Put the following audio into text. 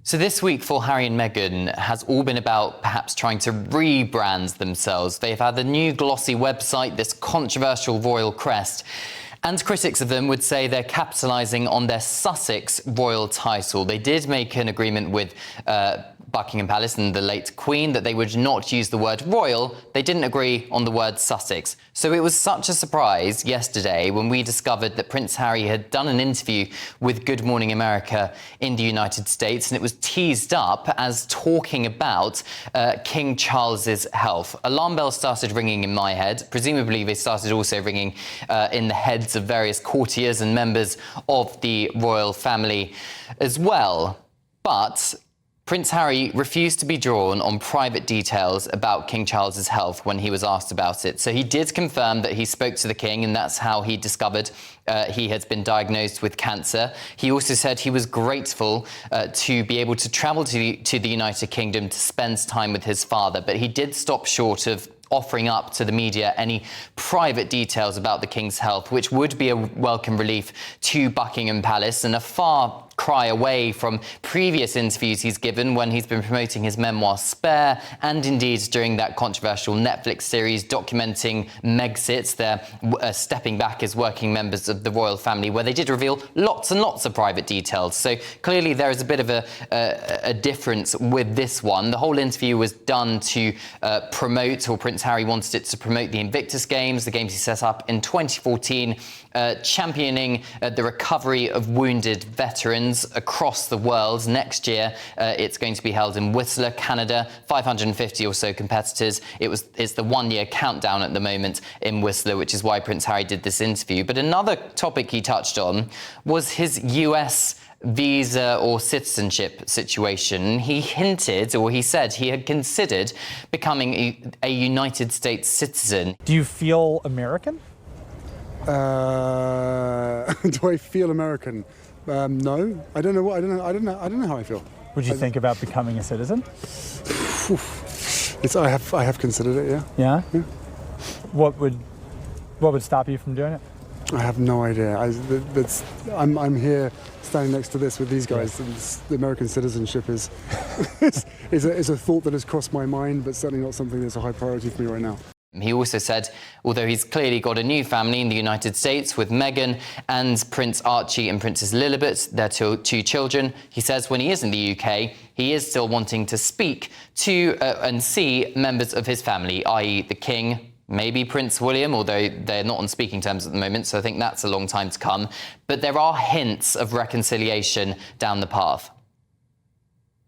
So this week for Harry and Meghan has all been about perhaps trying to rebrand themselves. They've had a new glossy website, this controversial royal crest, and critics of them would say they're capitalising on their Sussex royal title. They did make an agreement with Buckingham Palace and the late Queen that they would not use the word royal. They didn't agree on the word Sussex. So it was such a surprise yesterday when we discovered that Prince Harry had done an interview with Good Morning America in the United States, and it was teased up as talking about King Charles's health. Alarm bells started ringing in my head. Presumably they started also ringing in the heads of various courtiers and members of the royal family as well. But Prince Harry refused to be drawn on private details about King Charles's health when he was asked about it. So he did confirm that he spoke to the King, and that's how he discovered he had been diagnosed with cancer. He also said he was grateful to be able to travel to the United Kingdom to spend time with his father, but he did stop short of offering up to the media any private details about the King's health, which would be a welcome relief to Buckingham Palace and a far cry away from previous interviews he's given when he's been promoting his memoir Spare, and indeed during that controversial Netflix series documenting Megxit, their stepping back as working members of the royal family, where they did reveal lots and lots of private details. So clearly there is a bit of a difference with this one. The whole interview was done to promote, or Prince Harry wanted it to promote, the Invictus Games, the games he set up in 2014, championing the recovery of wounded veterans across the world. Next year, it's going to be held in Whistler, Canada. 550 or so competitors. It's the one-year countdown at the moment in Whistler, which is why Prince Harry did this interview. But another topic he touched on was his US visa or citizenship situation. He hinted, or he said he had considered becoming a United States citizen. Do you feel American? Do I feel American? No, I don't know. I don't know how I feel. Would you think about becoming a citizen? I have considered it. Yeah. Yeah. What would stop you from doing it? I have no idea. I'm here standing next to this with these guys, and the American citizenship is a thought that has crossed my mind, but certainly not something that's a high priority for me right now. He also said, although he's clearly got a new family in the United States with Meghan and Prince Archie and Princess Lilibet, their two children, he says when he is in the UK, he is still wanting to speak to and see members of his family, i.e. the King, maybe Prince William, although they're not on speaking terms at the moment, so I think that's a long time to come. But there are hints of reconciliation down the path.